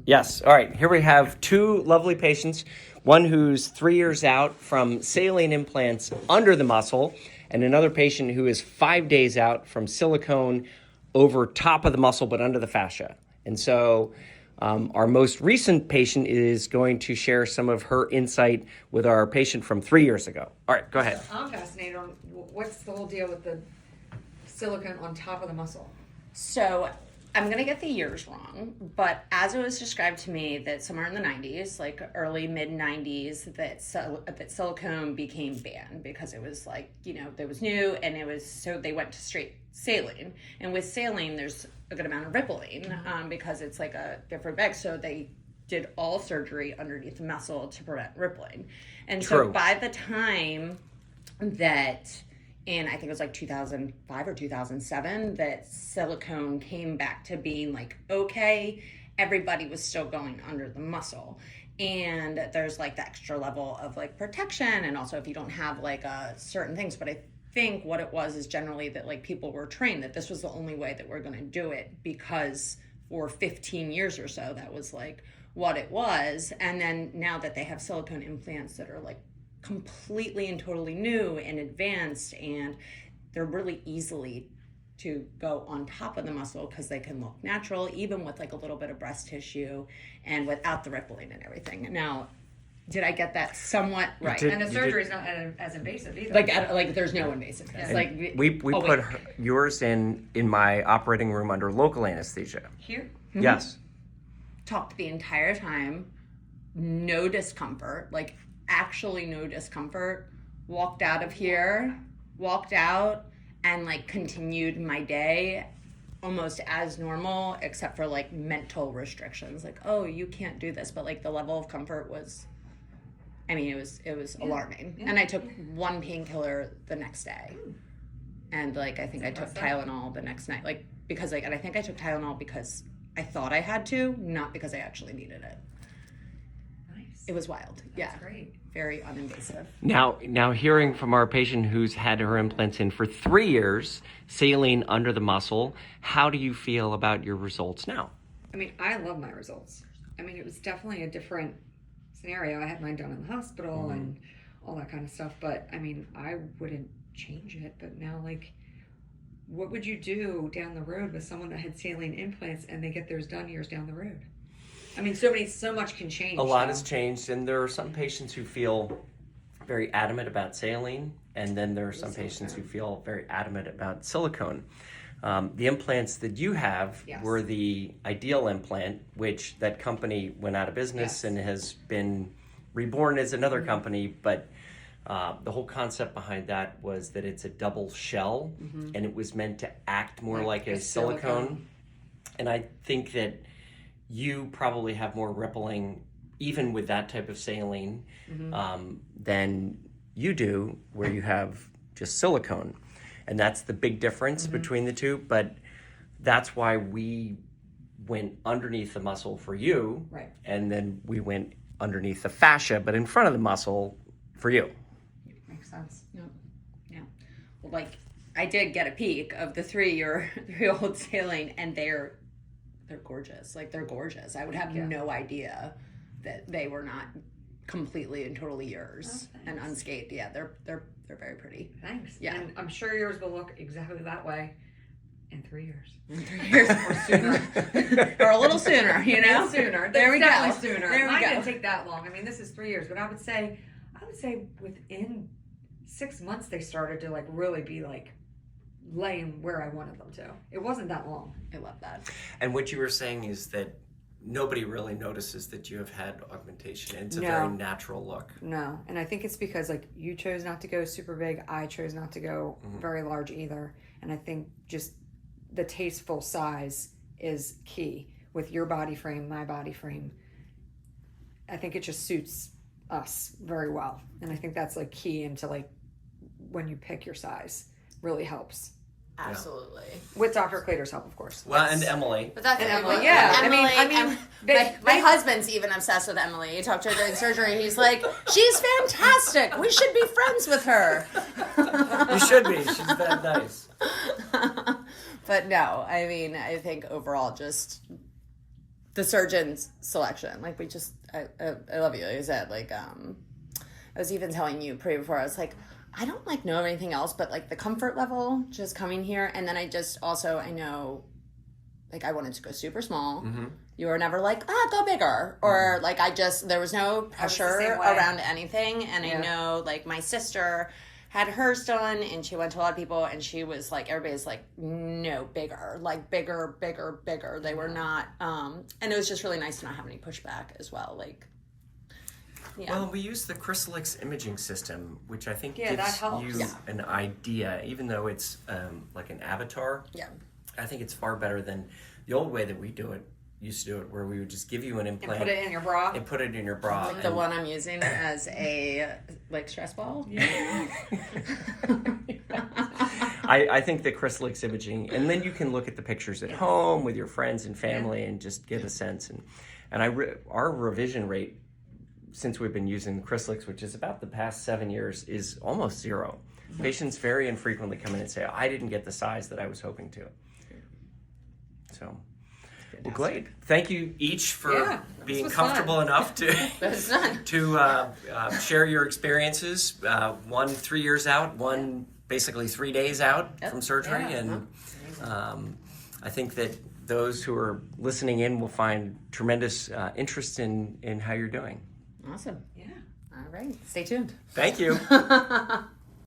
Yes. All right. Here we have two lovely patients. One who's 3 years out from saline implants under the muscle, and another patient who is 5 days out from silicone over top of the muscle but under the fascia. And so our most recent patient is going to share some of her insight with our patient from 3 years ago. All right, go ahead. I'm fascinated on what's the whole deal with the silicone on top of the muscle. So I'm going to get the years wrong, but as it was described to me that somewhere in the 90s, like early mid 90s, that silicone became banned because it was like, it was new and it was, so they went to straight saline. And with saline, there's a good amount of rippling because it's like a different bag. So they did all surgery underneath the muscle to prevent rippling. And so by the time that, and I think it was like 2005 or 2007, that silicone came back to being like, okay, everybody was still going under the muscle. And there's like the extra level of like protection. And also if you don't have like certain things, but I think what it was is generally that like people were trained that this was the only way that we're going to do it, because for 15 years or so, that was like what it was. And then now that they have silicone implants that are like completely and totally new and advanced, and they're really easily to go on top of the muscle because they can look natural even with like a little bit of breast tissue and without the rippling and everything. Now, did I get that somewhat right? And the surgery is not as invasive either. Like there's no invasiveness. And like we put yours in my operating room under local anesthesia. Here? Mm-hmm. Yes. Talked the entire time, no discomfort, like actually no discomfort. Walked out of here, walked out, and like continued my day almost as normal, except for like mental restrictions, like, oh, you can't do this, but like the level of comfort was, I mean, it was alarming. And I took one painkiller the next day, and like I think I took Tylenol the next night, like because like, and I think I took Tylenol because I thought I had to, not because I actually needed it. Nice. It was wild. That's great. Very uninvasive. Now hearing from our patient who's had her implants in for 3 years, saline under the muscle, how do you feel about your results now? I mean, I love my results. I mean, it was definitely a different scenario. I had mine done in the hospital and all that kind of stuff, but I mean, I wouldn't change it. But now, like, what would you do down the road with someone that had saline implants and they get theirs done years down the road? I mean, so much can change. A lot has changed, and there are some patients who feel very adamant about saline, and then there are some patients who feel very adamant about silicone. The implants that you have were the ideal implant, which that company went out of business and has been reborn as another company, but the whole concept behind that was that it's a double shell, and it was meant to act more like a silicone. And I think that you probably have more rippling, even with that type of saline, than you do, where you have just silicone. And that's the big difference between the two. But that's why we went underneath the muscle for you, and then we went underneath the fascia, but in front of the muscle for you. Makes sense. Yeah. Well, like, I did get a peek of the 3-year-old saline, and they're gorgeous. Like, they're gorgeous. I would have no idea that they were not completely and totally yours and unscathed. Yeah, they're very pretty. Thanks. Yeah. And I'm sure yours will look exactly that way in 3 years. In 3 years. Or sooner. Or a little sooner, you know? Sooner. There we go. Sooner. There we Mine go. didn't take that long. I mean, this is 3 years, but I would say within 6 months they started to like really be like laying where I wanted them to. It wasn't that long. I love that. And what you were saying is that nobody really notices that you have had augmentation. It's a very natural look. No, and I think it's because like you chose not to go super big. I chose not to go very large either. And I think just the tasteful size is key with your body frame, my body frame. I think it just suits us very well. And I think that's like key into like when you pick your size, really helps. Absolutely. With Dr. Claytor's help, of course. Well, and Emily. But that's Emily. Yeah. Emily, I mean, my husband's even obsessed with Emily. He talked to her during surgery. He's like, she's fantastic. We should be friends with her. You should be. She's that nice. But no, I mean, I think overall just the surgeon's selection. Like, we just, I love you. Like I said, like, I was even telling you before, I was like, I don't like know anything else, but like the comfort level just coming here. And then I just also, I know, like, I wanted to go super small. Mm-hmm. You were never like, go bigger. Or like, there was no pressure around anything. And I know, like, my sister had hers done and she went to a lot of people and she was like, everybody's like, no, bigger, like bigger. They were not, and it was just really nice to not have any pushback as well. Like, yeah. Well, we use the Chrysalix imaging system, which I think that gives helps. you an idea, even though it's like an avatar. Yeah. I think it's far better than the old way that we used to do it, where we would just give you an implant. And put it in your bra. And put it in your bra. Like the one I'm using as a, like, stress ball. I think the Chrysalix imaging, and then you can look at the pictures at home with your friends and family and just get a sense. And our revision rate, since we've been using the Chrysalix, which is about the past 7 years, is almost zero. Patients very infrequently come in and say, I didn't get the size that I was hoping to. So, well, great. Thank you each for being comfortable enough to share your experiences. One 3 years out, one basically 3 days out from surgery. And I think that those who are listening in will find tremendous interest in how you're doing. Awesome. Yeah. All right. Stay tuned. Thank you.